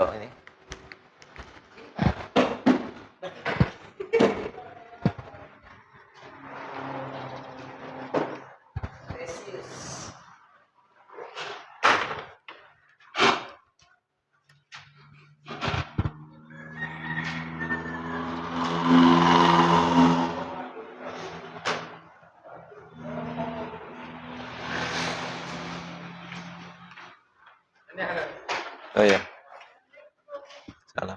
Oh ini. Oh iya, salah.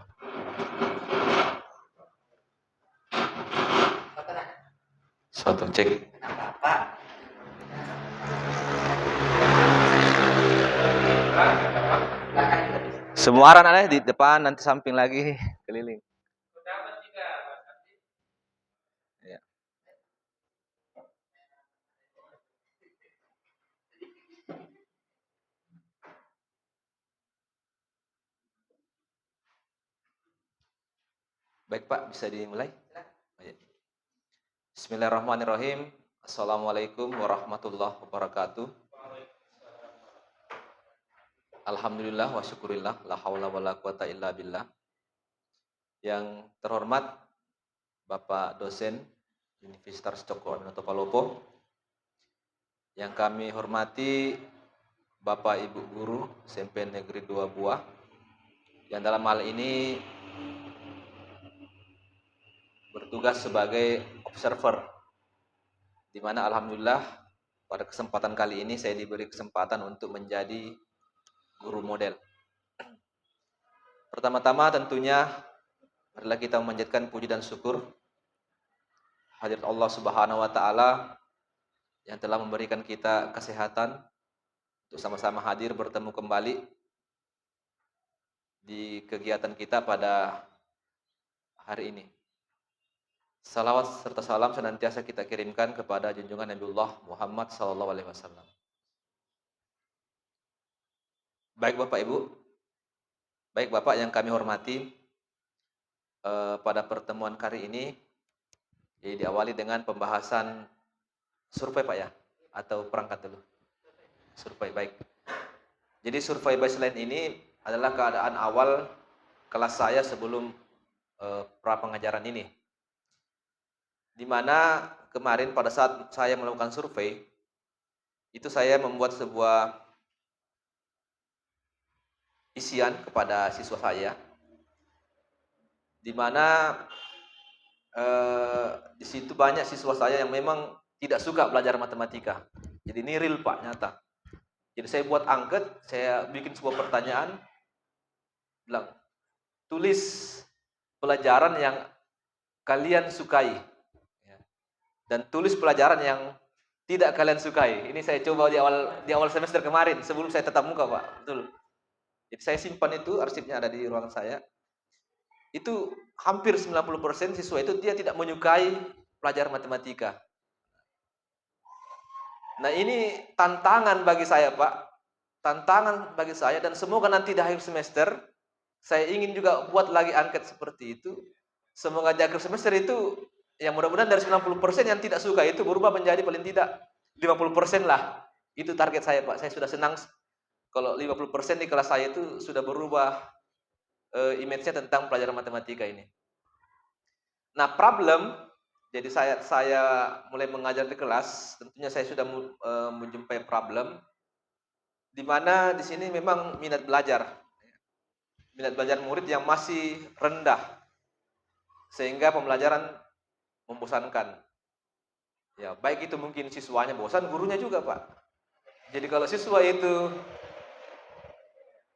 Suatu cek. Semua arah ada di depan, nanti samping lagi keliling. Ya. Baik Pak, bisa dimulai? Oh, ya. Bismillahirrahmanirrahim. Assalamualaikum warahmatullahi wabarakatuh. Alhamdulillah wa syukurillah, la haula wa la quwata illa billah. Yang terhormat Bapak dosen Universitas Cokro Aminoto Palopo, yang kami hormati Bapak Ibu Guru SMP Negeri 2 Buah, yang dalam hal ini bertugas sebagai observer, di mana alhamdulillah pada kesempatan kali ini saya diberi kesempatan untuk menjadi guru model. Pertama-tama tentunya adalah kita memanjatkan puji dan syukur hadirat Allah Subhanahu wa taala yang telah memberikan kita kesehatan untuk sama-sama hadir bertemu kembali di kegiatan kita pada hari ini. Salawat serta salam senantiasa kita kirimkan kepada junjungan Nabiullah Muhammad SAW. Baik Bapak Ibu, baik Bapak yang kami hormati, pada pertemuan kali ini jadi diawali dengan pembahasan survei Pak ya, atau perangkat dulu. Survei, baik. Jadi survei baseline ini adalah keadaan awal kelas saya sebelum pra pengajaran ini. Di mana kemarin pada saat saya melakukan survei, itu saya membuat sebuah isian kepada siswa saya, di mana di situ banyak siswa saya yang memang tidak suka belajar matematika. Jadi ini real Pak, nyata. Jadi saya buat angket, saya bikin sebuah pertanyaan, bilang, tulis pelajaran yang kalian sukai, dan tulis pelajaran yang tidak kalian sukai. Ini saya coba di awal semester kemarin, sebelum saya tatap muka Pak, betul. Jadi saya simpan itu, arsipnya ada di ruangan saya. Itu hampir 90% siswa itu dia tidak menyukai pelajaran matematika. Nah ini tantangan bagi saya Pak, tantangan bagi saya, dan semoga nanti di akhir semester saya ingin juga buat lagi angket seperti itu. Semoga di akhir semester itu yang mudah-mudahan dari 90% yang tidak suka itu berubah menjadi paling tidak 50% lah. Itu target saya Pak. Saya sudah senang kalau 50% di kelas saya itu sudah berubah image-nya tentang pelajaran matematika ini. Nah, problem, jadi saya mulai mengajar di kelas, tentunya saya sudah menjumpai problem di mana di sini memang minat belajar murid yang masih rendah, sehingga pembelajaran membosankan. Ya, baik itu mungkin siswanya bosan, gurunya juga, Pak. Jadi kalau siswa itu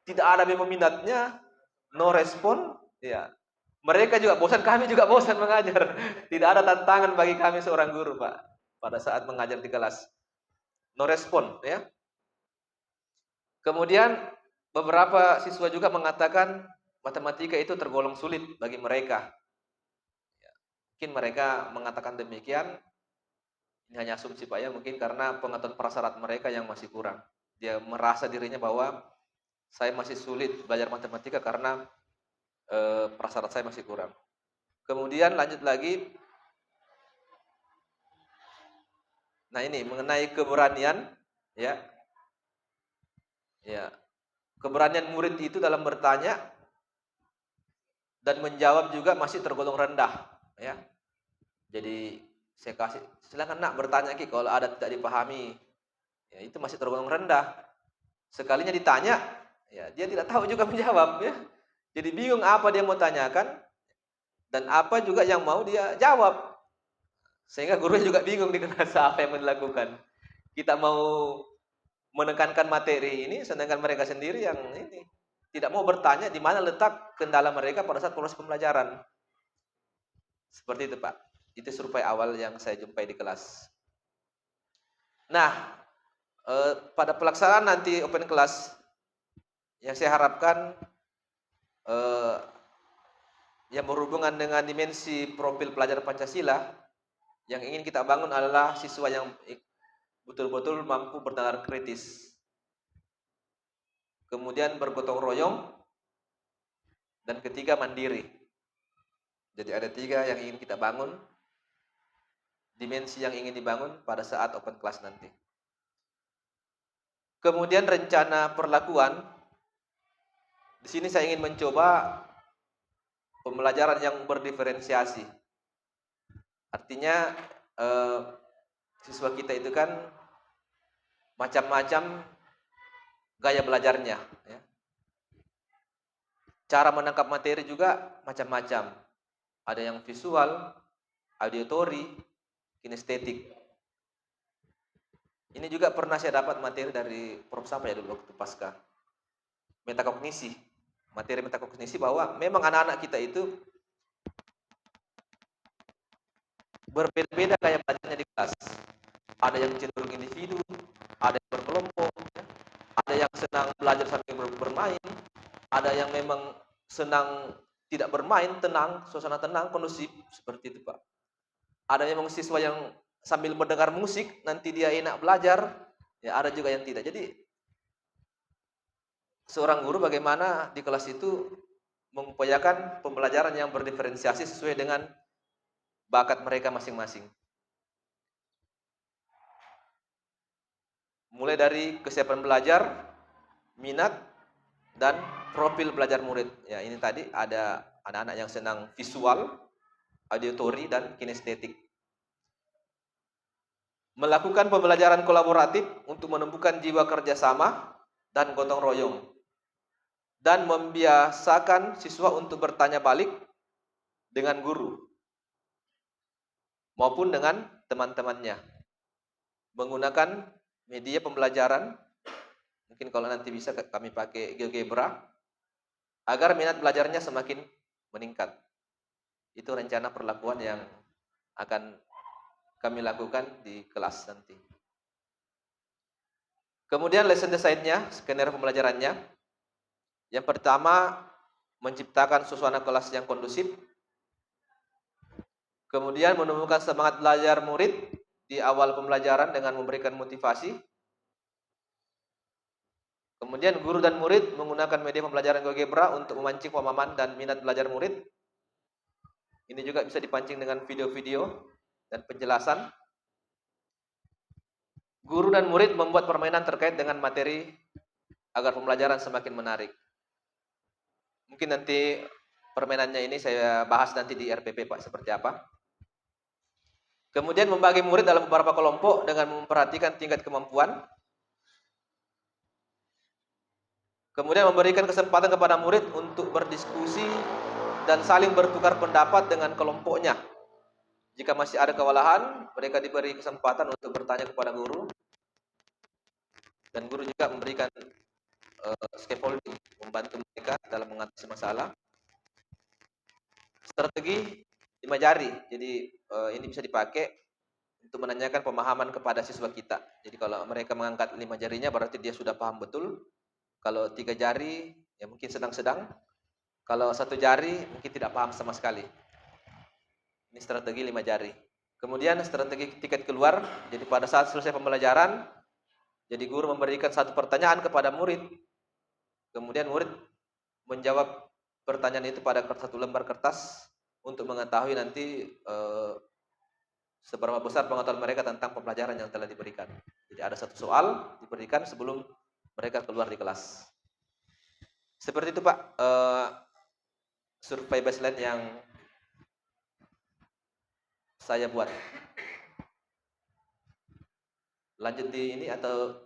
tidak ada memang minatnya, no respon, ya mereka juga bosan, kami juga bosan mengajar. Tidak ada tantangan bagi kami seorang guru, Pak, pada saat mengajar di kelas. No respon, ya. Kemudian beberapa siswa juga mengatakan matematika itu tergolong sulit bagi mereka. Mungkin mereka mengatakan demikian, ini hanya asumsi Pak ya, mungkin karena pengetahuan prasyarat mereka yang masih kurang. Dia merasa dirinya bahwa saya masih sulit belajar matematika karena prasyarat saya masih kurang. Kemudian lanjut lagi. Nah ini mengenai keberanian, ya, ya, keberanian murid itu dalam bertanya dan menjawab juga masih tergolong rendah, ya. Jadi saya kasih, silakan nak bertanya Ki kalau ada tidak dipahami. Ya, itu masih tergolong rendah. Sekalinya ditanya, ya dia tidak tahu juga menjawab, ya. Jadi bingung apa dia mau tanyakan dan apa juga yang mau dia jawab. Sehingga gurunya juga bingung di kelas apa yang mau dilakukan. Kita mau menekankan materi ini, sedangkan mereka sendiri yang ini tidak mau bertanya di mana letak kendala mereka pada saat proses pembelajaran. Seperti itu Pak. Itu survei awal yang saya jumpai di kelas. Nah, pada pelaksanaan nanti open class, yang saya harapkan yang berhubungan dengan dimensi profil pelajar Pancasila, yang ingin kita bangun adalah siswa yang betul-betul mampu bernalar kritis, kemudian bergotong royong, dan ketiga mandiri. Jadi ada 3 yang ingin kita bangun, dimensi yang ingin dibangun pada saat open class nanti. Kemudian rencana perlakuan, di sini saya ingin mencoba pembelajaran yang berdiferensiasi. Artinya siswa kita itu kan macam-macam gaya belajarnya, ya. Cara menangkap materi juga macam-macam. Ada yang visual, auditory, kinestetik. Ini juga pernah saya dapat materi dari Prof. Sapa ya dulu waktu pasca. Metakognisi. Materi metakognisi bahwa memang anak-anak kita itu berbeda-beda gaya belajarnya di kelas. Ada yang cenderung individu, ada yang berkelompok, ada yang senang belajar sambil bermain, ada yang memang senang tidak bermain, tenang, suasana tenang, kondusif, seperti itu Pak. Ada memang siswa yang sambil mendengar musik, nanti dia enak belajar, ya ada juga yang tidak. Jadi seorang guru bagaimana di kelas itu mengupayakan pembelajaran yang berdiferensiasi sesuai dengan bakat mereka masing-masing. Mulai dari kesiapan belajar, minat, dan profil belajar murid. Ya, ini tadi ada anak-anak yang senang visual, auditory, dan kinestetik. Melakukan pembelajaran kolaboratif untuk menumbuhkan jiwa kerjasama dan gotong royong. Dan membiasakan siswa untuk bertanya balik dengan guru maupun dengan teman-temannya. Menggunakan media pembelajaran, mungkin kalau nanti bisa kami pakai GeoGebra, agar minat belajarnya semakin meningkat. Itu rencana perlakuan yang akan kami lakukan di kelas nanti. Kemudian lesson design-nya, skenario pembelajarannya. Yang pertama, menciptakan suasana kelas yang kondusif. Kemudian menumbuhkan semangat belajar murid di awal pembelajaran dengan memberikan motivasi. Kemudian guru dan murid menggunakan media pembelajaran GeoGebra untuk memancing pemahaman dan minat belajar murid. Ini juga bisa dipancing dengan video-video dan penjelasan. Guru dan murid membuat permainan terkait dengan materi agar pembelajaran semakin menarik. Mungkin nanti permainannya ini saya bahas nanti di RPP Pak, seperti apa. Kemudian membagi murid dalam beberapa kelompok dengan memperhatikan tingkat kemampuan. Kemudian memberikan kesempatan kepada murid untuk berdiskusi dan saling bertukar pendapat dengan kelompoknya. Jika masih ada kewalahan, mereka diberi kesempatan untuk bertanya kepada guru. Dan guru juga memberikan scaffolding, membantu mereka dalam mengatasi masalah. Strategi 5 jari. Jadi ini bisa dipakai untuk menanyakan pemahaman kepada siswa kita. Jadi kalau mereka mengangkat 5 jarinya berarti dia sudah paham betul. Kalau 3 jari ya mungkin sedang-sedang. Kalau 1 jari mungkin tidak paham sama sekali. Ini strategi 5 jari. Kemudian strategi tiket keluar. Jadi pada saat selesai pembelajaran, jadi guru memberikan 1 pertanyaan kepada murid. Kemudian murid menjawab pertanyaan itu pada 1 lembar kertas untuk mengetahui nanti seberapa besar pengetahuan mereka tentang pembelajaran yang telah diberikan. Jadi ada 1 soal diberikan sebelum mereka keluar di kelas. Seperti itu Pak. survei baseline yang saya buat. Lanjut di ini atau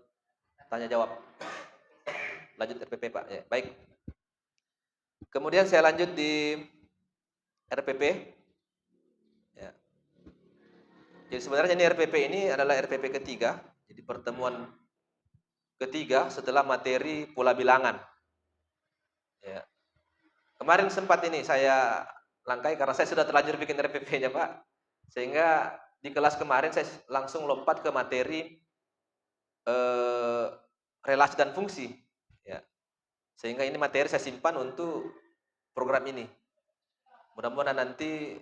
tanya jawab? Lanjut RPP Pak. Ya, baik. Kemudian saya lanjut di RPP. Ya. Jadi sebenarnya ini RPP ini adalah RPP ketiga. Jadi pertemuan ketiga setelah materi pola bilangan. Ya. Kemarin sempat ini saya langkai karena saya sudah terlanjur bikin RPP-nya Pak. Sehingga di kelas kemarin saya langsung lompat ke materi relasi dan fungsi. Ya. Sehingga ini materi saya simpan untuk program ini. Mudah-mudahan nanti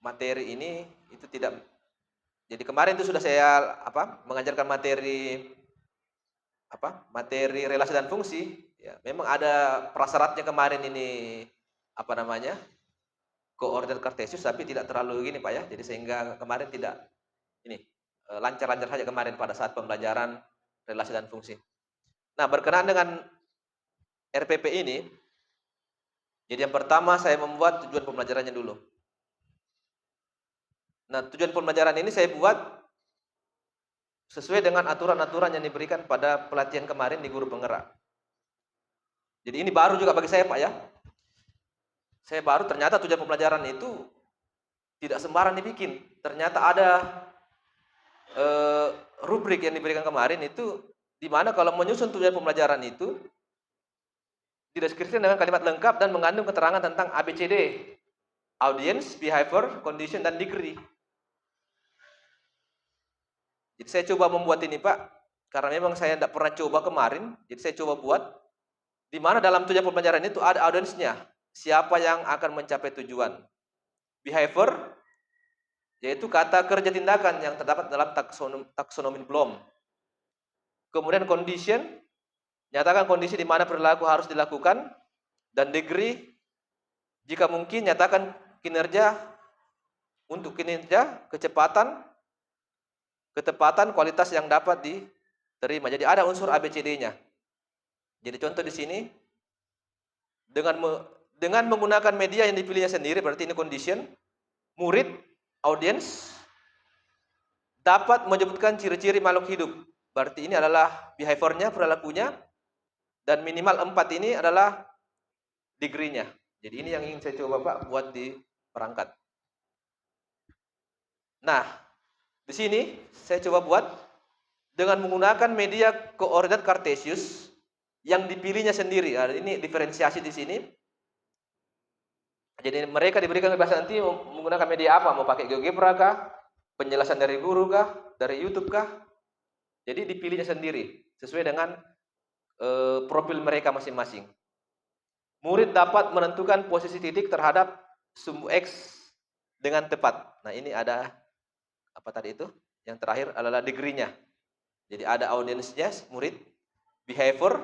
materi ini itu tidak. Jadi kemarin itu sudah saya mengajarkan materi materi relasi dan fungsi. Ya, memang ada prasyaratnya kemarin ini koordinat kartesius, tapi tidak terlalu gini Pak ya. Jadi sehingga kemarin tidak ini lancar-lancar saja kemarin pada saat pembelajaran relasi dan fungsi. Nah, berkenaan dengan RPP ini, jadi yang pertama saya membuat tujuan pembelajarannya dulu. Nah, tujuan pembelajaran ini saya buat sesuai dengan aturan-aturan yang diberikan pada pelatihan kemarin di guru penggerak. Jadi ini baru juga bagi saya Pak ya. Saya baru ternyata tujuan pembelajaran itu tidak sembarang dibikin. Ternyata ada rubrik yang diberikan kemarin itu, di mana kalau menyusun tujuan pembelajaran itu dideskripsikan dengan kalimat lengkap dan mengandung keterangan tentang ABCD, audience, behavior, condition, dan degree. Jadi saya coba membuat ini Pak, karena memang saya tidak pernah coba kemarin, jadi saya coba buat, di mana dalam tujuan pembelajaran itu ada audience-nya, siapa yang akan mencapai tujuan. Behavior, yaitu kata kerja tindakan yang terdapat dalam taksonomi Bloom. Kemudian condition, nyatakan kondisi di mana perilaku harus dilakukan, dan degree, jika mungkin nyatakan kinerja untuk kinerja, kecepatan, ketepatan, kualitas yang dapat diterima. Jadi ada unsur ABCD-nya. Jadi contoh di sini, dengan menggunakan media yang dipilihnya sendiri, berarti ini condition, murid, audience, dapat menyebutkan ciri-ciri makhluk hidup. Berarti ini adalah behaviornya, perilakunya, dan minimal 4 ini adalah degree-nya. Jadi ini yang ingin saya coba Pak buat di perangkat. Nah, di sini saya coba buat dengan menggunakan media koordinat kartesius yang dipilihnya sendiri. Nah, ini diferensiasi di sini. Jadi mereka diberikan kebebasan nanti menggunakan media apa, mau pakai GeoGebra kah, penjelasan dari guru kah, dari YouTube kah. Jadi dipilihnya sendiri sesuai dengan profil mereka masing-masing. Murid dapat menentukan posisi titik terhadap sumbu X dengan tepat. Nah, ini ada apa tadi itu? Yang terakhir adalah degree-nya. Jadi ada audience-nya, murid, behavior,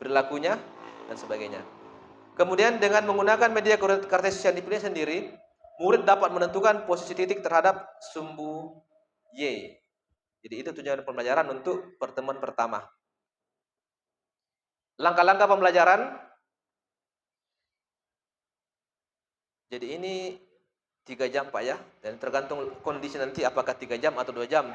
perilakunya, dan sebagainya. Kemudian dengan menggunakan media kartesius yang dipilih sendiri, murid dapat menentukan posisi titik terhadap sumbu Y. Jadi itu tujuan pembelajaran untuk pertemuan pertama. Langkah-langkah pembelajaran. Jadi ini 3 jam Pak ya, dan tergantung kondisi nanti apakah 3 jam atau 2 jam.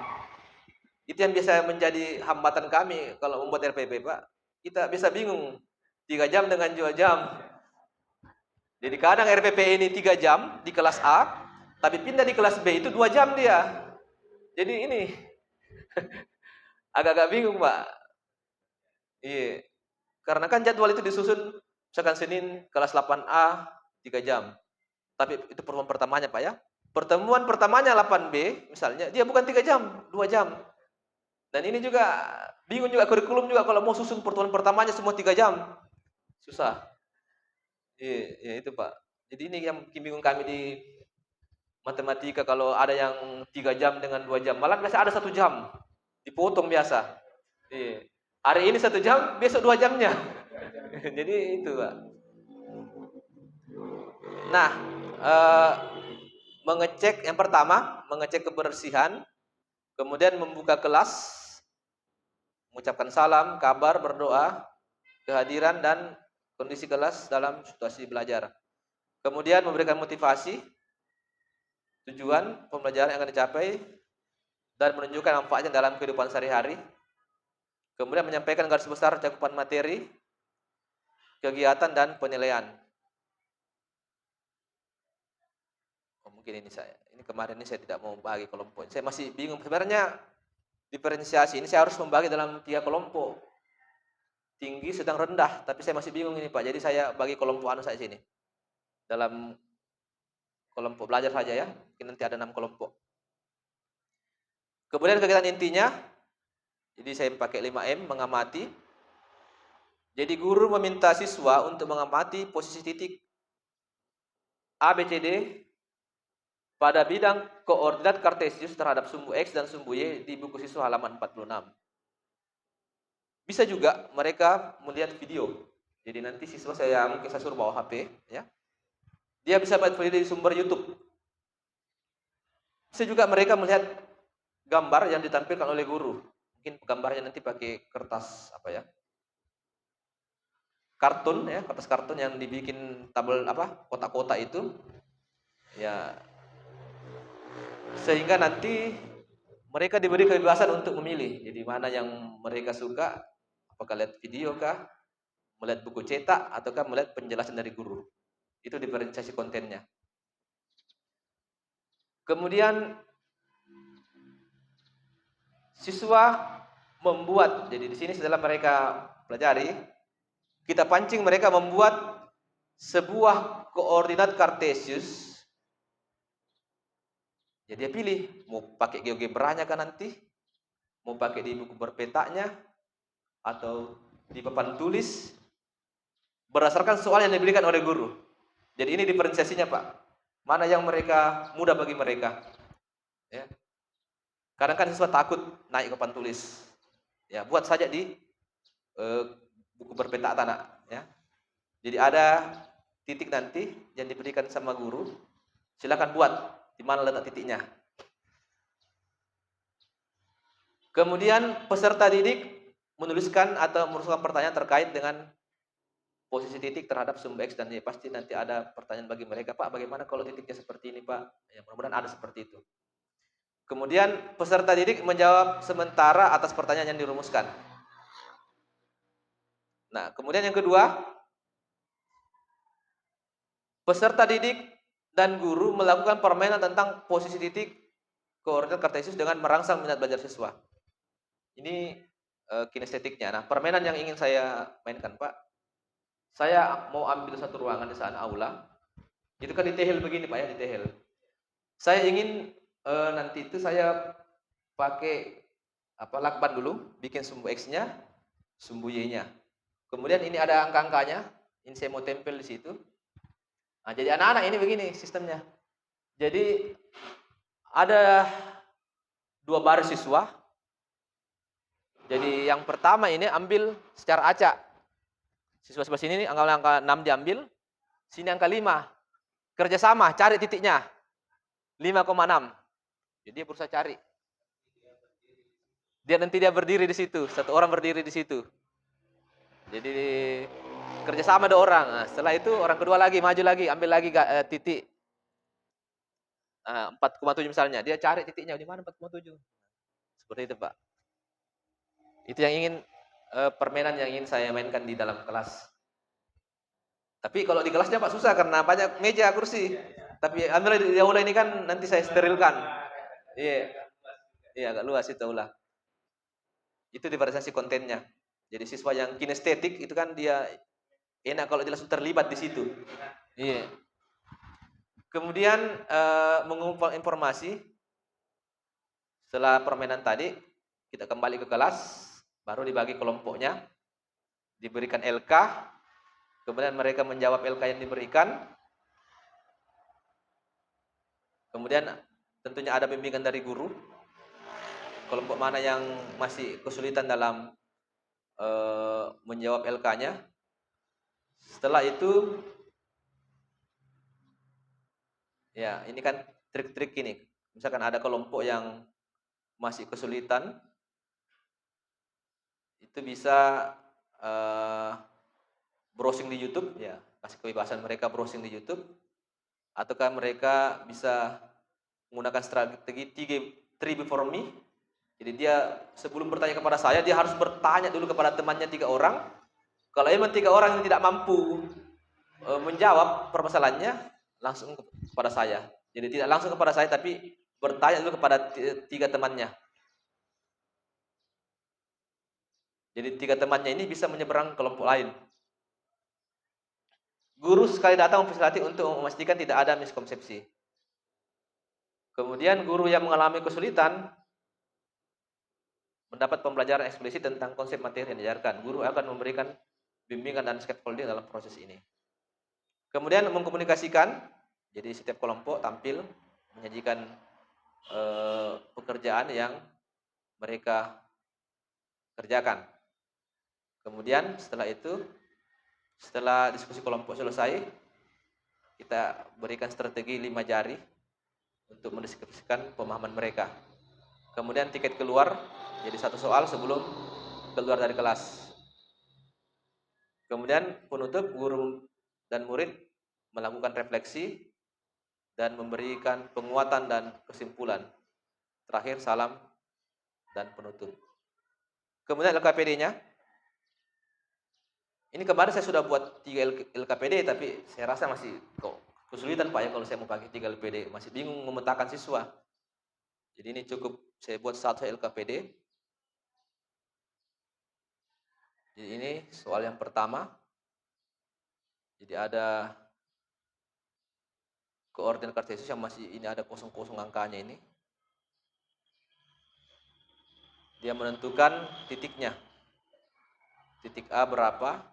Itu yang biasa menjadi hambatan kami kalau membuat RPP Pak. Kita bisa bingung 3 jam dengan 2 jam. Jadi kadang RPP ini 3 jam di kelas A, tapi pindah di kelas B itu 2 jam dia. Jadi ini agak-agak bingung Pak. Iya. Karena kan jadwal itu disusun misalkan Senin kelas 8A 3 jam. Tapi itu pertemuan pertamanya Pak ya. Pertemuan pertamanya 8B misalnya, dia bukan 3 jam, 2 jam. Dan ini juga bingung juga kurikulum juga kalau mau susun pertemuan pertamanya semua 3 jam. Susah. Iya, itu Pak. Jadi ini yang bikin bingung kami di matematika, kalau ada yang 3 jam dengan 2 jam. Malah biasa ada 1 jam. Dipotong biasa. Iya. Hari ini 1 jam, besok 2 jamnya. Jadi itu Pak. Nah, mengecek yang pertama, mengecek kebersihan, kemudian membuka kelas, mengucapkan salam, kabar, berdoa, kehadiran, dan kondisi kelas dalam situasi belajar. Kemudian memberikan motivasi, tujuan pembelajaran yang akan dicapai, dan menunjukkan manfaatnya dalam kehidupan sehari-hari. Kemudian menyampaikan garis besar cakupan materi, kegiatan, dan penilaian. Mungkin ini kemarin ini saya tidak mau bagi kelompok. Saya masih bingung. Sebenarnya diferensiasi ini saya harus membagi dalam 3 kelompok. Tinggi, sedang, rendah. Tapi saya masih bingung ini Pak. Jadi saya bagi kelompok saya sini. Dalam kelompok belajar saja ya. Mungkin nanti ada 6 kelompok. Kemudian kegiatan intinya. Jadi saya pakai 5M, mengamati. Jadi guru meminta siswa untuk mengamati posisi titik A, B, C, D pada bidang koordinat kartesius terhadap sumbu X dan sumbu Y di buku siswa halaman 46. Bisa juga mereka melihat video. Jadi nanti siswa mungkin saya suruh bawa HP, ya. Dia bisa melihat video di sumber YouTube. Bisa juga mereka melihat gambar yang ditampilkan oleh guru. Mungkin gambarnya nanti pakai kertas kartun ya, kertas kartun yang dibikin tabel kotak-kotak itu. Ya. Sehingga nanti mereka diberi kebebasan untuk memilih. Jadi mana yang mereka suka, apakah lihat video kah, melihat buku cetak, ataukah melihat penjelasan dari guru. Itu diferensiasi kontennya. Kemudian siswa membuat, jadi di sini setelah mereka pelajari, kita pancing mereka membuat sebuah koordinat kartesius. Jadi dia pilih mau pakai GeoGebra-nya kan nanti, mau pakai di buku berpetaknya, atau di papan tulis, berdasarkan soal yang diberikan oleh guru. Jadi ini diferensiasinya Pak. Mana yang mereka mudah bagi mereka. Ya. Kadang kan siswa takut naik ke papan tulis. Ya, buat saja di buku berpetak tanah. Ya. Jadi ada titik nanti yang diberikan sama guru. Silakan buat di mana letak titiknya. Kemudian peserta didik menuliskan atau merumuskan pertanyaan terkait dengan posisi titik terhadap sumbu X dan Y. Pasti nanti ada pertanyaan bagi mereka, Pak, bagaimana kalau titiknya seperti ini, Pak? Ya, mudah-mudahan ada seperti itu. Kemudian peserta didik menjawab sementara atas pertanyaan yang dirumuskan. Nah, kemudian yang kedua, peserta didik dan guru melakukan permainan tentang posisi titik koordinat kartesius dengan merangsang minat belajar siswa. Ini kinestetiknya. Nah, permainan yang ingin saya mainkan, Pak, saya mau ambil satu ruangan di sana, aula. Itu kan ditehel begini, Pak ya, ditehel. Saya ingin nanti itu saya pakai lakban dulu, bikin sumbu X-nya, sumbu Y-nya. Kemudian ini ada angka-angkanya, ini saya mau tempel di situ. Nah, jadi anak-anak ini begini sistemnya. Jadi ada 2 baris siswa. Jadi yang pertama ini ambil secara acak. Siswa sebelah sini angka 6 diambil, sini angka 5. Kerjasama, cari titiknya. 5,6. Jadi dia berusaha cari. Nanti dia berdiri di situ, satu orang berdiri di situ. Jadi kerjasama 2 orang. Nah, setelah itu orang kedua lagi maju lagi, ambil lagi titik. 4,7 misalnya, dia cari titiknya di mana 4,7. Seperti itu, Pak. Itu yang ingin permainan yang ingin saya mainkan di dalam kelas. Tapi kalau di kelasnya Pak susah karena banyak meja, kursi. Tapi alhamdulillah di aula ini kan nanti saya sterilkan. Iya. Iya, agak luas itu aula. Itu diferensiasi kontennya. Jadi siswa yang kinestetik itu kan dia enak kalau dia langsung terlibat di situ. Iya. Kemudian mengumpul informasi. Setelah permainan tadi, kita kembali ke kelas, baru dibagi kelompoknya, diberikan LK, kemudian mereka menjawab LK yang diberikan. Kemudian tentunya ada bimbingan dari guru. Kelompok mana yang masih kesulitan dalam menjawab LK-nya. Setelah itu, ya ini kan trik-trik ini. Misalkan ada kelompok yang masih kesulitan, itu bisa browsing di YouTube, ya kasih kebebasan mereka browsing di YouTube, ataukah mereka bisa menggunakan strategi three before me. Jadi dia sebelum bertanya kepada saya, dia harus bertanya dulu kepada temannya 3 orang. Kalau memang 3 orang yang tidak mampu menjawab permasalahannya, langsung kepada saya. Jadi tidak langsung kepada saya, tapi bertanya dulu kepada 3 temannya. Jadi 3 temannya ini bisa menyeberang kelompok lain. Guru sekali datang memfasilitasi untuk memastikan tidak ada miskonsepsi. Kemudian guru yang mengalami kesulitan mendapat pembelajaran eksplisit tentang konsep materi yang diajarkan. Guru akan memberikan bimbingan dan scaffolding dalam proses ini. Kemudian mengkomunikasikan, jadi setiap kelompok tampil menyajikan pekerjaan yang mereka kerjakan. Kemudian setelah itu, setelah diskusi kelompok selesai, kita berikan strategi 5 jari untuk mendeskripsikan pemahaman mereka. Kemudian tiket keluar, jadi 1 soal sebelum keluar dari kelas. Kemudian penutup, guru dan murid melakukan refleksi dan memberikan penguatan dan kesimpulan. Terakhir salam dan penutup. Kemudian LKPD-nya. Ini kemarin saya sudah buat 3 LKPD, tapi saya rasa masih kok kesulitan Pak ya kalau saya mau pakai 3 LKPD. Masih bingung memetakan siswa. Jadi ini cukup saya buat 1 LKPD. Jadi ini soal yang pertama. Jadi ada koordinat kartesius yang masih ini ada kosong-kosong angkanya ini. Dia menentukan titiknya. Titik A berapa?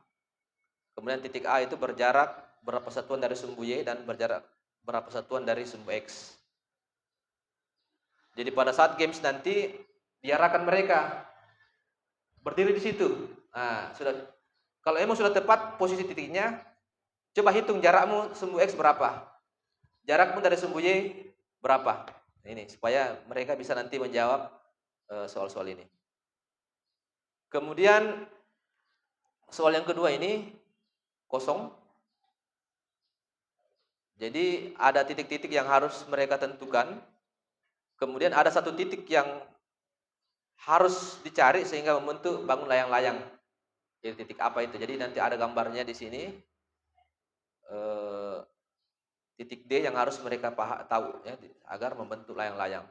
Kemudian titik A itu berjarak berapa satuan dari sumbu Y dan berjarak berapa satuan dari sumbu X. Jadi pada saat games nanti diarahkan mereka berdiri di situ. Nah, kalau emang sudah tepat posisi titiknya, coba hitung jarakmu sumbu X berapa. Jarakmu dari sumbu Y berapa. Ini supaya mereka bisa nanti menjawab soal-soal ini. Kemudian soal yang kedua ini kosong. Jadi ada titik-titik yang harus mereka tentukan. Kemudian ada 1 titik yang harus dicari sehingga membentuk bangun layang-layang. Jadi titik apa itu? Jadi nanti ada gambarnya di sini. Titik D yang harus mereka tahu ya, agar membentuk layang-layang.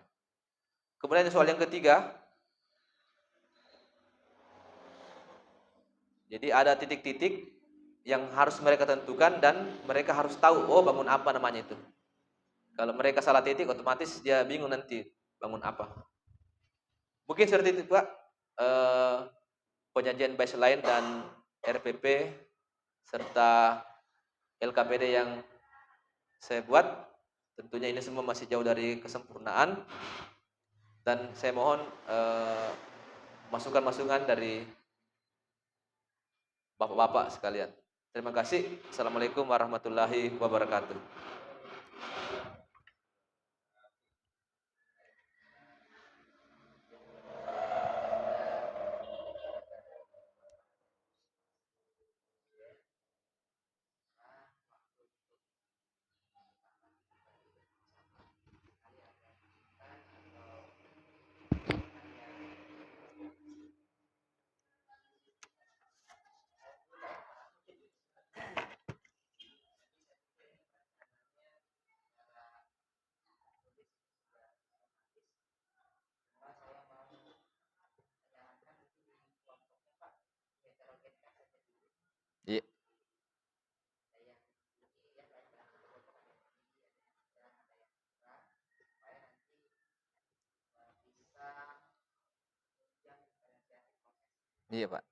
Kemudian soal yang ketiga. Jadi ada titik-titik yang harus mereka tentukan dan mereka harus tahu, oh bangun apa namanya itu. Kalau mereka salah titik, otomatis dia bingung nanti bangun apa. Mungkin seperti itu Pak, penyajian baseline dan RPP serta LKPD yang saya buat. Tentunya ini semua masih jauh dari kesempurnaan, dan saya mohon masukan-masukan dari bapak-bapak sekalian. Terima kasih. Assalamualaikum warahmatullahi wabarakatuh. Iya, iya Pak.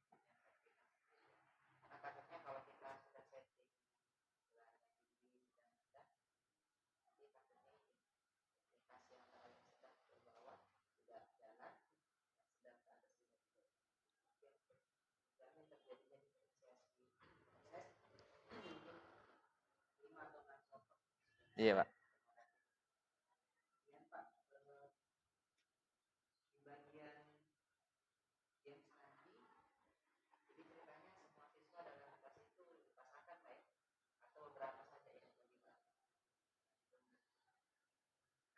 Iya Pak.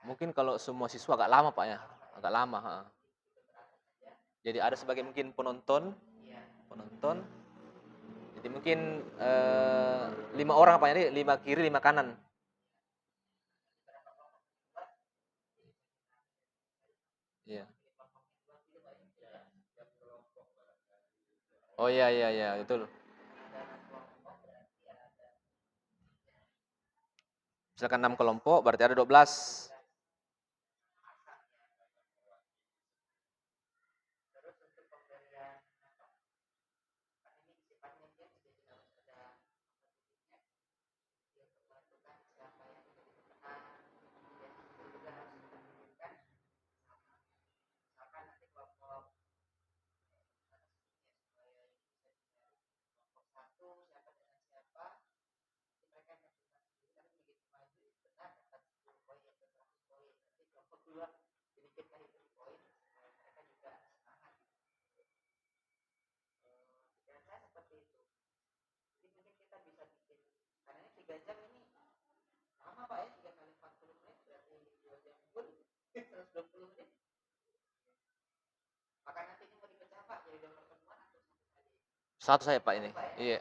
Mungkin kalau semua siswa agak lama Pak ya, agak lama. Ha. Jadi ada sebagai mungkin penonton, penonton. Jadi mungkin 5 orang Pak, jadi 5 kiri 5 kanan. Iya. Oh iya iya iya betul. Misalkan 6 kelompok berarti ada 12. Satu saya Pak ini. Iya.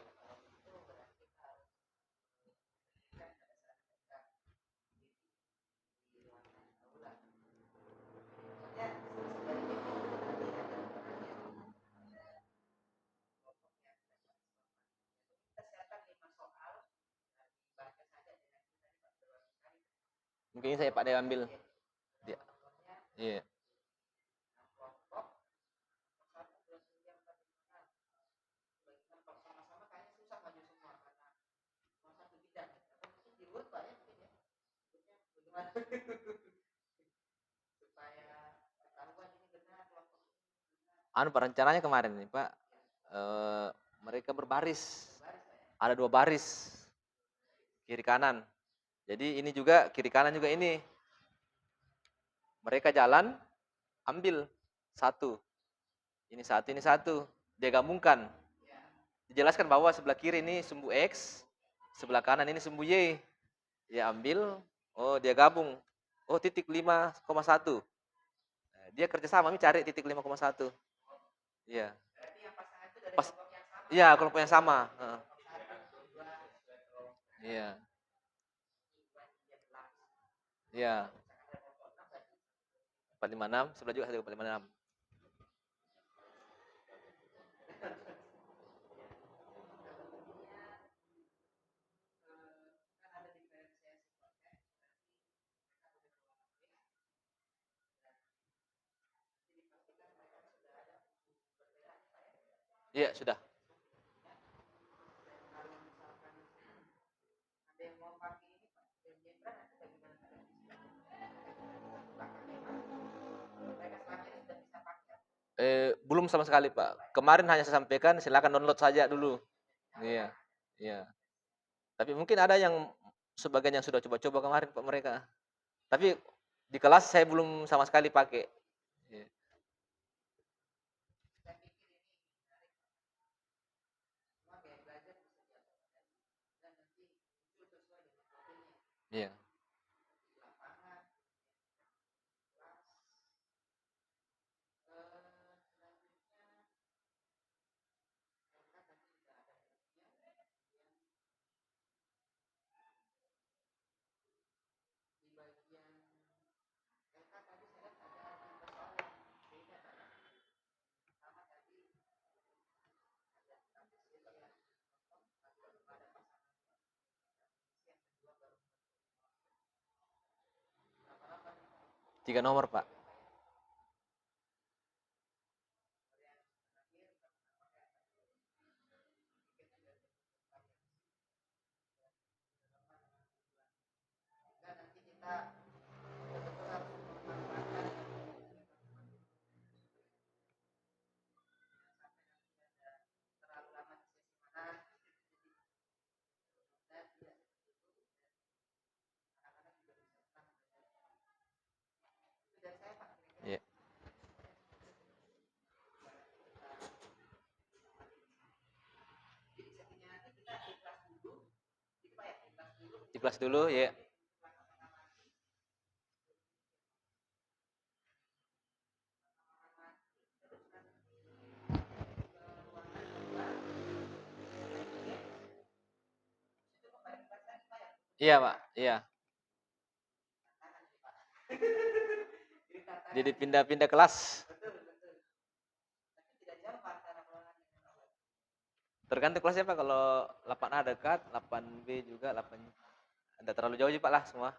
Mungkin ini saya Pak dia ambil. Dia. Iya. Anu Pak rencananya kemarin nih Pak, mereka berbaris. Ada 2 baris kiri kanan. Jadi ini juga kiri kanan juga ini. Mereka jalan ambil satu. Ini satu, ini satu. Dia gabungkan. Dijelaskan bahwa sebelah kiri ini sumbu X, sebelah kanan ini sumbu Y. Dia ambil, oh dia gabung. Oh titik 5,1. Nah, dia kerjasama nih cari titik 5,1. Iya. Pas, iya kelompok yang sama. Iya. Iya. 456, sebelah juga 1,56. Iya, sudah. Belum sama sekali, Pak. Kemarin hanya saya sampaikan silakan download saja dulu. Iya. Iya. Tapi mungkin ada yang sebagian yang sudah coba-coba kemarin Pak mereka. Tapi di kelas saya belum sama sekali pakai. Iya. Iya. Tiga nomor, Pak. Iya. Di kelas dulu, ya. Iya, Pak. Iya. Jadi pindah-pindah kelas. Tergantung kelasnya Pak, kalau 8A dekat, 8B juga, 8 tidak terlalu jauh sih Pak lah semua.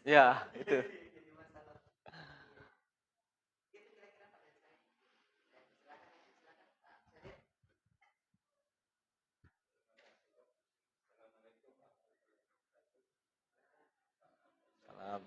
Ya, itu. Salam.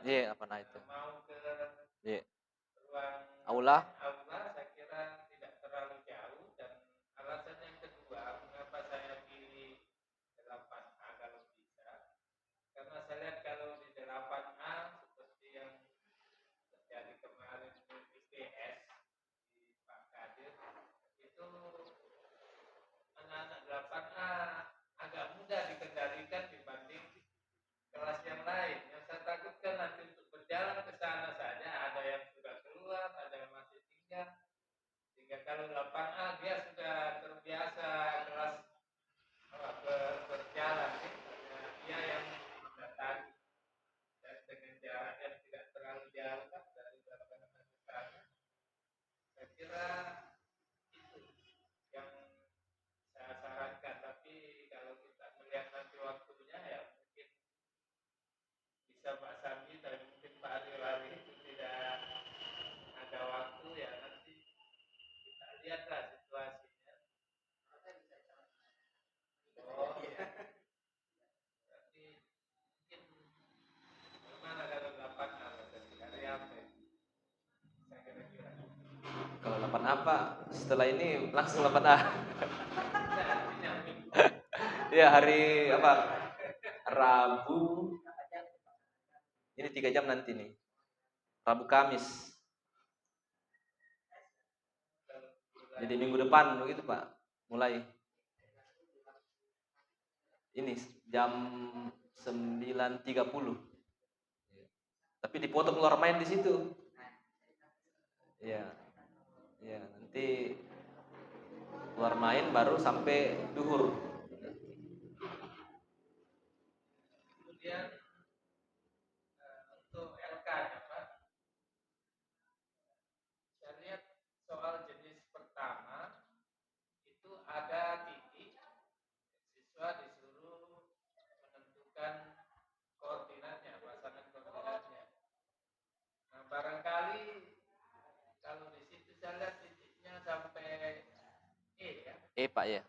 Iya, apa nah itu? Iya. Aula. Kalau 8 apa? Setelah ini langsung 8A. Ya hari apa? Rabu. Ini 3 jam nanti nih. Rabu Kamis. Jadi minggu depan begitu Pak. Mulai. Ini jam 9.30. Tapi dipotong keluar main di situ. Iya. Iya, nanti keluar main baru sampai duhur. Pak ya.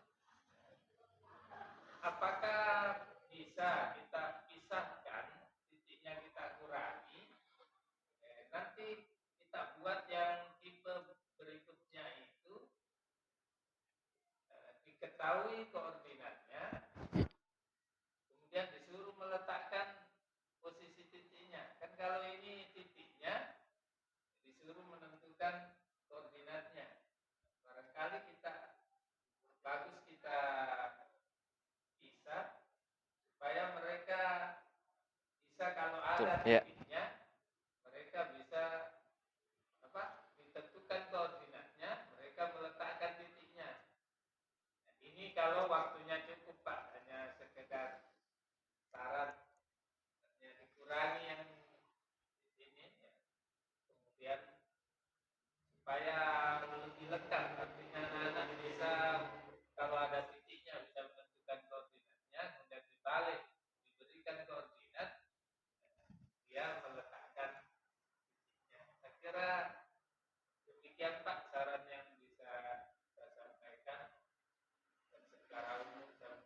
tentukan koordinatnya. Barangkali bagus kita bisa supaya mereka bisa kalau ada titiknya, mereka bisa ditentukan koordinatnya, mereka meletakkan titiknya. Nah, ini kalau waktunya cukup Pak, hanya sekedar saran yang dikurangi yang ini ya. Kemudian supaya lebih lengkap, artinya anak-anak bisa kalau ada titiknya bisa menentukan koordinatnya, kemudian dibalik diberikan koordinat, dia meletakkan titiknya. Saya kira demikian Pak saran yang bisa saya sampaikan. Dan secara umum saya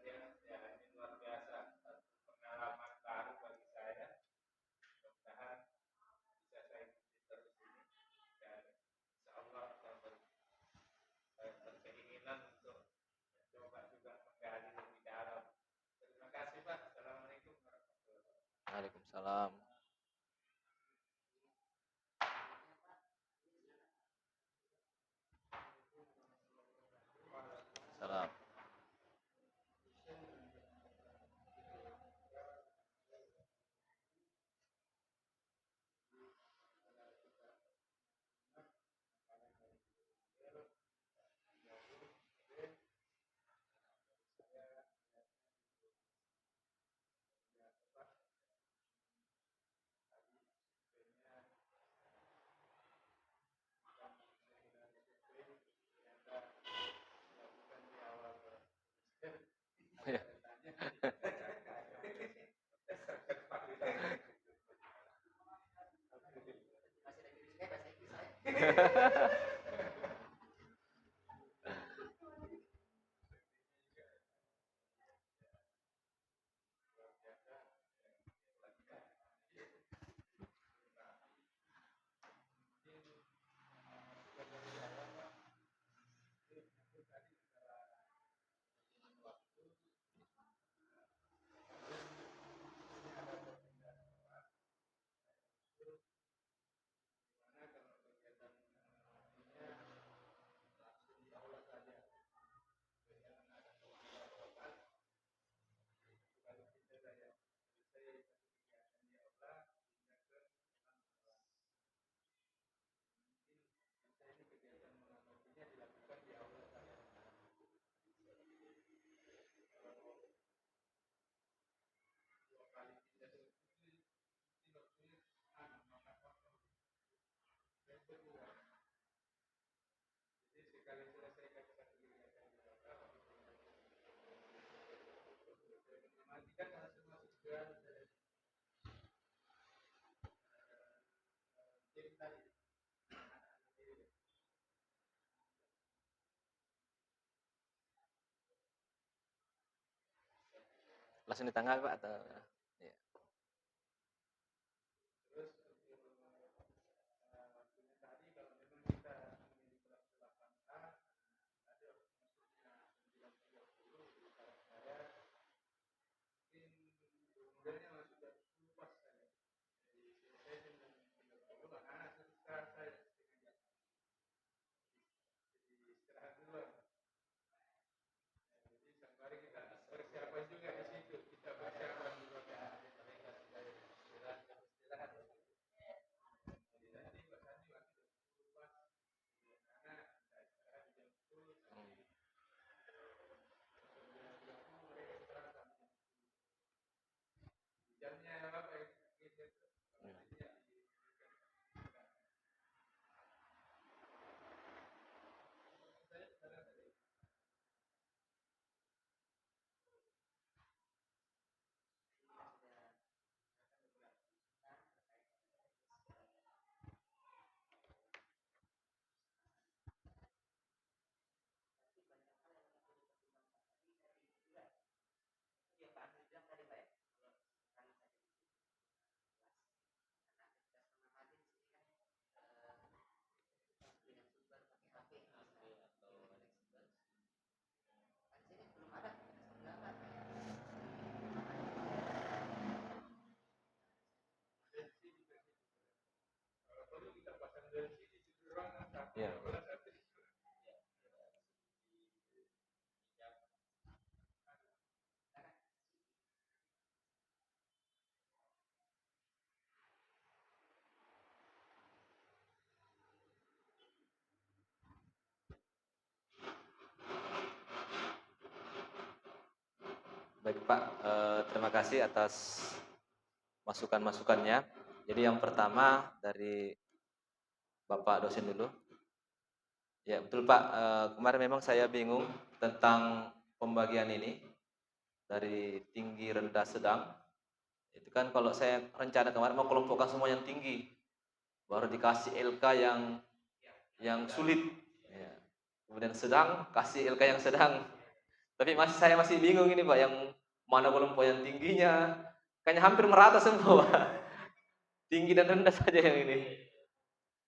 ya ini luar biasa, pengalaman baru bagi saya. Mudah-mudahan bisa saya ikuti terus ini dan insya Allah saya berkeinginan untuk coba juga menggali lebih dalam. Terima kasih Pak. Assalamualaikum warahmatullahi wabarakatuh. Waalaikumsalam. Salam. Langsung di tanggal Pak atau ya. Mari kita persiapan juga di situ. Kita persiapan juga. Ya. Baik Pak, terima kasih atas masukan-masukannya. Jadi yang pertama dari Bapak dosen dulu. Ya betul Pak, kemarin memang saya bingung tentang pembagian ini dari tinggi, rendah, sedang. Itu kan kalau saya rencana kemarin mau kelompokkan semua yang tinggi, baru dikasih LK yang sulit. Ya. Kemudian sedang, kasih LK yang sedang. Tapi saya masih bingung ini Pak, yang mana kelompok yang tingginya. Kayaknya hampir merata semua Pak. Tinggi dan rendah saja yang ini.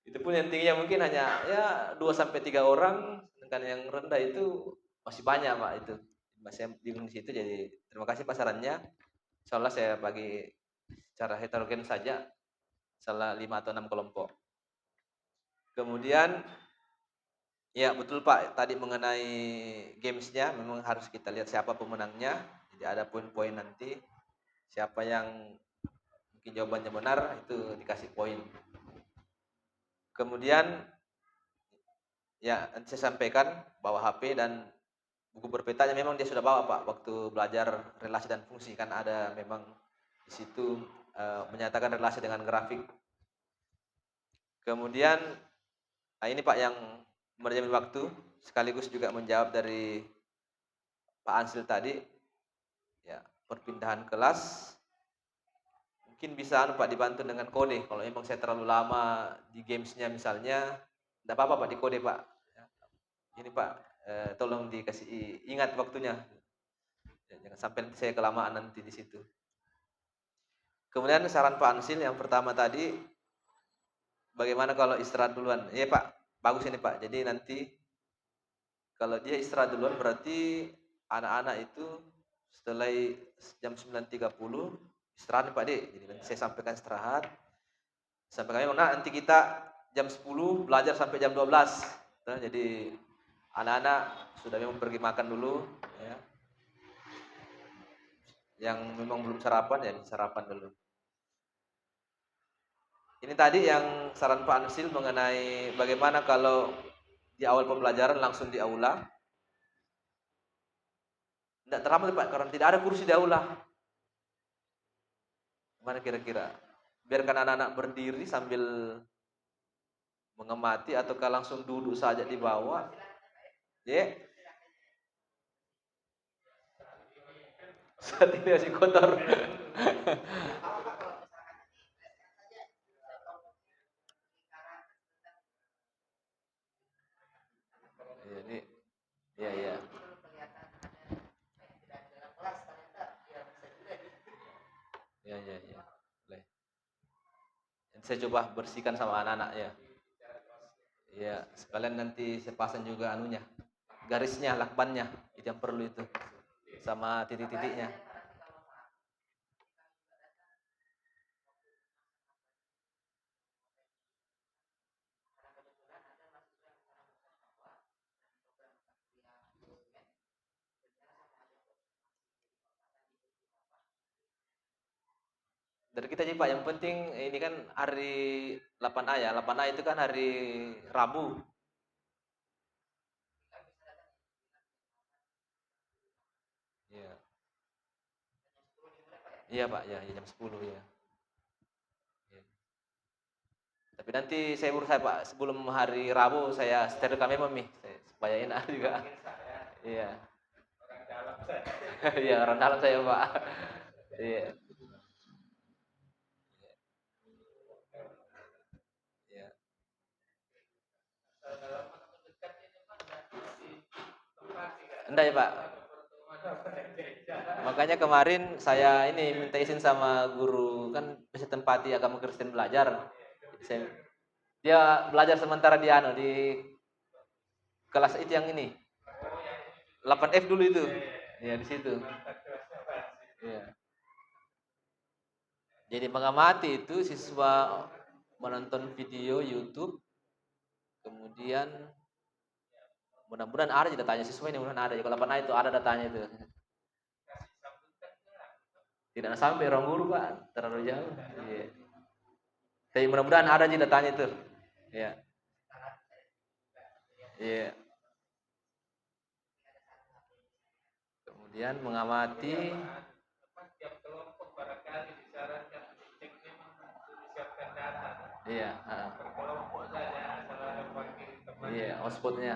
Itu pun yang tingginya mungkin hanya ya 2 sampai 3 orang, sedangkan yang rendah itu masih banyak Pak itu. Masih bingung di situ, jadi terima kasih Pak sarannya. Insyaallah saya bagi secara heterogen saja, salah 5 atau 6 kelompok. Kemudian ya betul Pak, tadi mengenai gamesnya memang harus kita lihat siapa pemenangnya. Jadi ada poin-poin nanti, siapa yang mungkin jawabannya benar itu dikasih poin. Kemudian ya nanti saya sampaikan bawa HP dan buku berpetanya memang dia sudah bawa Pak waktu belajar relasi dan fungsi, kan ada memang di situ menyatakan relasi dengan grafik. Kemudian ini Pak yang manajemen waktu sekaligus juga menjawab dari Pak Ansil tadi, ya perpindahan kelas mungkin bisa Pak dibantu dengan kode. Kalau memang saya terlalu lama di gamesnya misalnya, tidak apa-apa Pak, di kode Pak. Ini Pak, tolong dikasih ingat waktunya. Jangan sampai nanti saya kelamaan nanti di situ. Kemudian saran Pak Ansil yang pertama tadi, bagaimana kalau istirahat duluan? Iya Pak, bagus ini Pak. Jadi nanti kalau dia istirahat duluan berarti anak-anak itu setelah jam 9.30 istirahat nih Pak D. Jadi nanti saya sampaikan istirahat. Sampai kami nanti kita jam 10 belajar sampai jam 12. Nah, jadi anak-anak sudah memang pergi makan dulu ya. Yang memang belum sarapan ya sarapan dulu. Ini tadi yang saran Pak Ansil mengenai bagaimana kalau di awal pembelajaran langsung di aula. Tidak terlambat Pak, karena tidak ada kursi di aula. Gimana kira-kira? Biarkan anak-anak berdiri sambil mengamati ataukah langsung duduk saja di bawah? Ya, saat ini masih kotor. Ini, ya ya. Ya ya ya. Boleh. Saya coba bersihkan sama anak-anak ya. Ya, sekalian nanti saya pasang juga anunya. Garisnya, lakbannya, itu yang perlu itu. Sama titik-titiknya. Dari kita aja Pak, yang penting ini kan hari 8A ya. 8A itu kan hari Rabu. Iya. Iya Pak, ya, jam 10 ya. Iya. Tapi nanti saya urus saya Pak, sebelum hari Rabu saya setel kami nih, supaya enak juga. Iya. Orang dalam saya. Iya, orang dalam saya Pak. Iya. Iya. Dalam waktu dekat ini Pak masih tempat tidak? Enggak ya Pak. Makanya kemarin saya ini minta izin sama guru kan bisa tempati agama Kristen belajar. Saya, dia belajar sementara di kelas itu yang ini. 8F dulu itu. Ya di situ. Iya. Jadi mengamati itu siswa menonton video YouTube Kemudian mudah-mudahan ada datanya siswa ini, mudah-mudahan ada. Kalau pernah itu ada datanya itu. Tidak sampai ruang guru Pak, terlalu jauh. Iya. Tapi mudah-mudahan ada datanya itu. Iya. Iya. Kemudian mengamati. Tiap kelompok barangkali disarankan ceknya disiapkan data. Iya. Berkelompok saja, salah panggil teman. Iya, hotspotnya.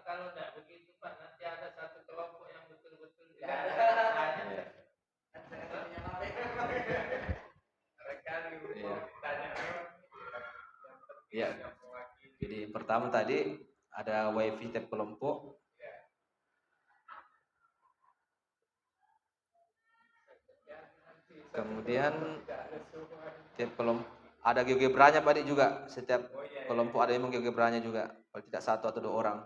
Kalau tidak begitu Pak, nanti ada satu kelompok yang betul-betul tidak ada datanya. Mereka ditanya. Iya. Jadi pertama tadi ada wifi tiap kelompok. Kemudian tiap kelompok ada GeoGebranya Pak Dik juga. Setiap kelompok ada memang GeoGebranya juga. Kalau tidak satu atau dua orang.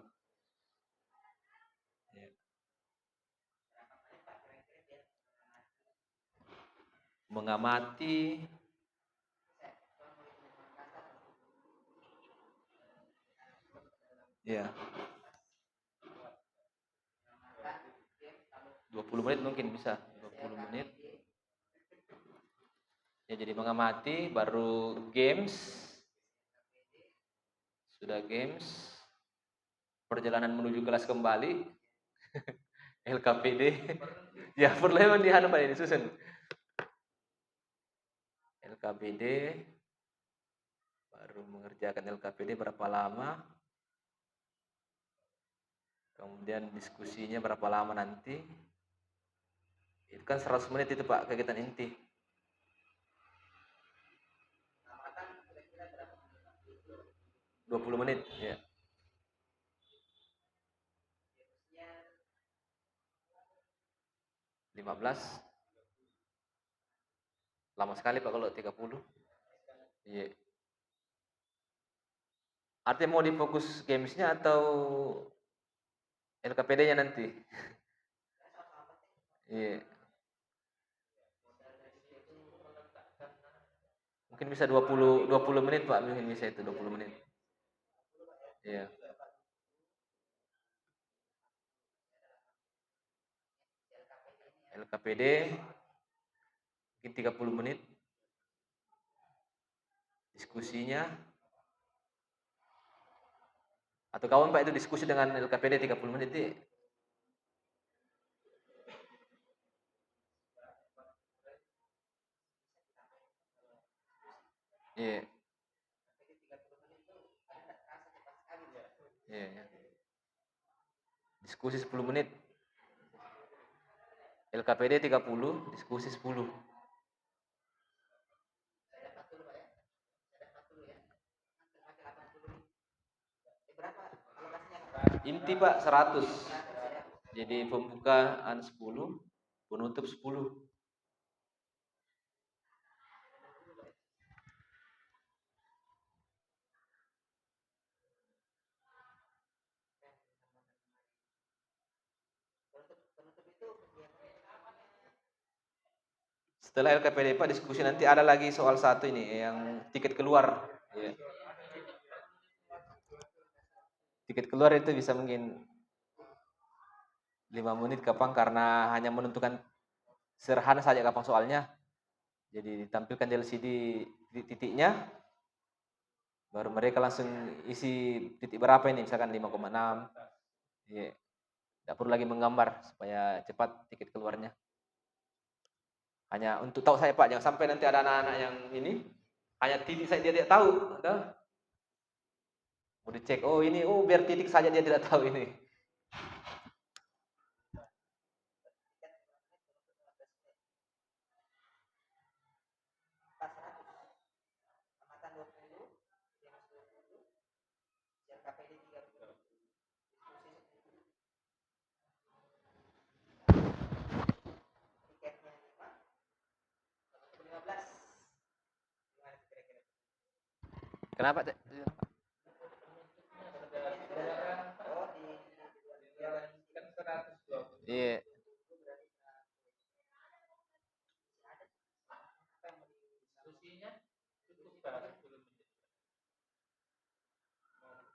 Mengamati. Ya. 20 menit mungkin bisa. 20 menit. Ya, jadi mengamati, baru games. Sudah games. Perjalanan menuju kelas kembali. LKPD. Ya, perlu memang dihanu Pak ini susun. LKPD. Baru mengerjakan LKPD berapa lama. Kemudian diskusinya berapa lama nanti. Itu kan 100 menit itu Pak, kegiatan inti. - 20 menit, ya. - 15. Lama sekali Pak kalau 30. Iya. Artinya mau difokus gamesnya atau LKPD-nya nanti? Iya. Mungkin bisa 20 menit Pak, mungkin bisa itu 20 menit. Iya. LKPD mungkin 30 menit. Diskusinya atau kawan Pak itu diskusi dengan LKPD 30 menit itu. Iya. Iya. Diskusi 10 menit. LKPD 30, diskusi 10. Inti Pak 100. Jadi pembukaan 10, penutup 10. Setelah LKPD Pak diskusi nanti ada lagi soal satu ini yang tiket keluar. Ya. Tiket keluar itu bisa mungkin 5 menit kapan karena hanya menentukan sederhana saja kapan soalnya. Jadi ditampilkan di LCD titiknya, baru mereka langsung isi titik berapa ini, misalkan 5,6. Ya. Tidak perlu lagi menggambar supaya cepat tiket keluarnya. Hanya untuk tahu saya Pak, jangan sampai nanti ada anak-anak yang ini hanya titik saja dia tidak tahu. Mau dicek, oh ini, oh biar titik saja dia tidak tahu ini. Kenapa? Iya.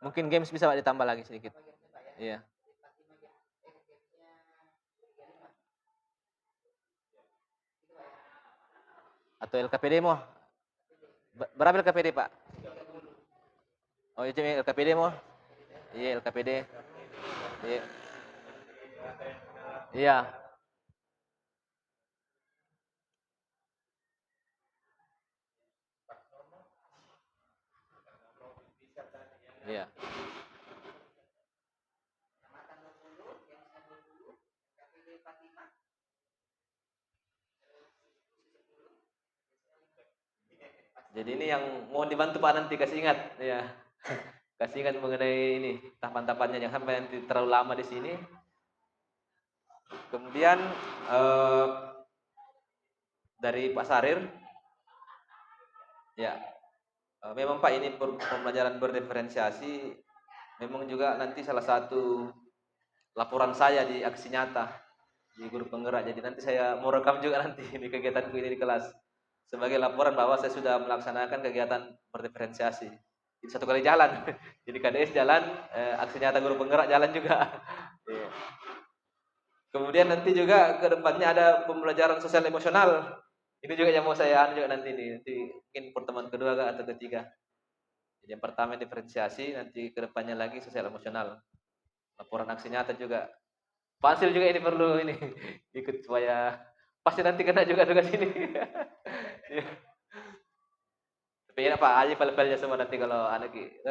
Mungkin games bisa Pak ditambah lagi sedikit. Iya. Atau LKPD mau? Berapa LKPD Pak? Oh itu LKPD mau? Iya LKPD. Iya. Iya. Iya. Jadi ini yang mau dibantu Pak nanti kasih ingat, ya. Kasih ingat mengenai ini tahapan-tahapannya, jangan sampai nanti terlalu lama di sini. Kemudian eh, dari Pak Sarir, ya memang Pak ini pembelajaran berdiferensiasi, memang juga nanti salah satu laporan saya di aksi nyata di guru penggerak. Jadi nanti saya mau rekam juga nanti di kegiatanku ini di kelas sebagai laporan bahwa saya sudah melaksanakan kegiatan berdiferensiasi. Jadi satu kali jalan, jadi KDS jalan, aksi nyata guru penggerak jalan juga. Iya. Kemudian nanti juga ke depannya ada pembelajaran sosial emosional. Ini juga yang mau saya anu juga nanti nih, nanti mungkin pertemuan kedua atau ketiga. Jadi yang pertama diferensiasi, nanti ke depannya lagi sosial emosional. Laporan aksi nyata juga. Pansil juga ini perlu ini ikut supaya pasti nanti kena juga tugas ini. Iya. Tapi ya Pak, aja file-filenya semua nanti kalau anak gitu,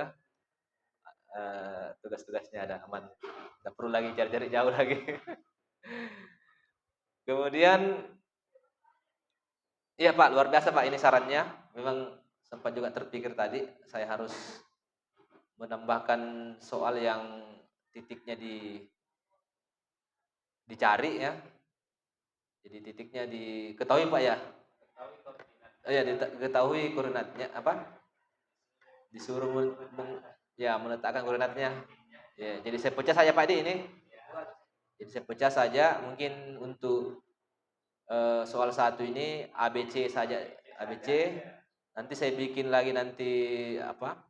tugas-tugasnya ada aman. Tidak perlu lagi cari-cari jauh lagi. Kemudian iya Pak, luar biasa Pak ini sarannya. Memang sempat juga terpikir tadi saya harus menambahkan soal yang titiknya dicari ya. Jadi titiknya diketahui Pak ya. Oh ya, diketahui koordinatnya apa? Disuruh ya meletakkan koordinatnya. Ya, jadi saya pecah saja Pak di ini. Jadi saya pecah saja mungkin untuk soal satu ini ABC saja ABC. Nanti saya bikin lagi nanti apa?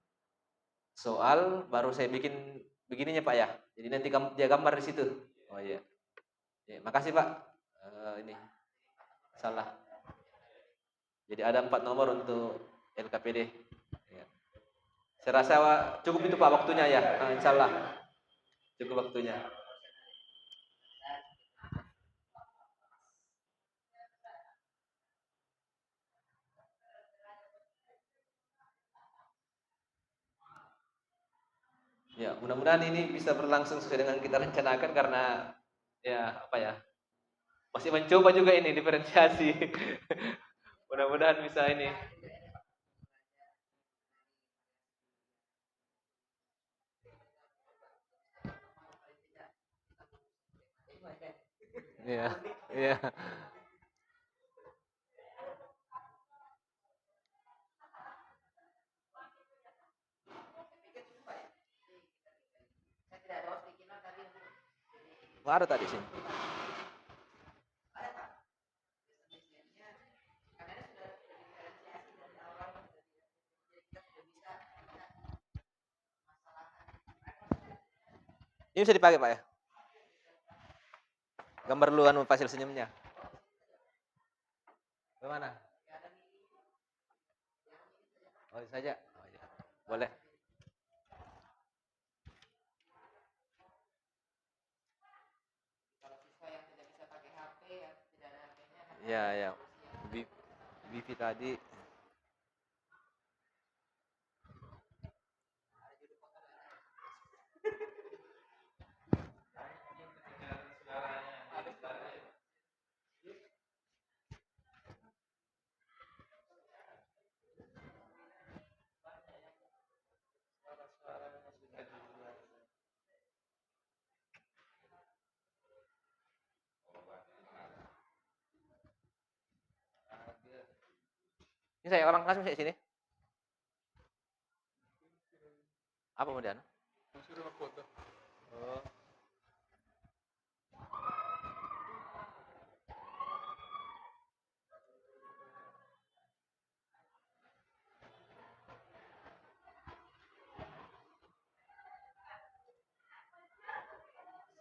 Soal baru saya bikin begininya Pak ya. Jadi nanti dia gambar di situ. Oh iya. Ya, makasih Pak. Ini salah. Jadi ada 4 nomor untuk LKPD. Ya. Saya rasa cukup itu Pak waktunya ya. Insya Allah cukup waktunya. Ya, mudah-mudahan ini bisa berlangsung sesuai dengan kita rencanakan karena ya apa ya masih mencoba juga ini diferensiasi. Mudah-mudahan bisa ini. Iya, iya. Ada tadi sih. Ini bisa dipakai Pak ya? Gambar dulu anu hasil senyumnya. Bagaimana? Oh saja. Oh, iya. Boleh. Ya, ya. Wifi tadi. Ini saya orang kelas masih di sini. Apa kemudian? Oh.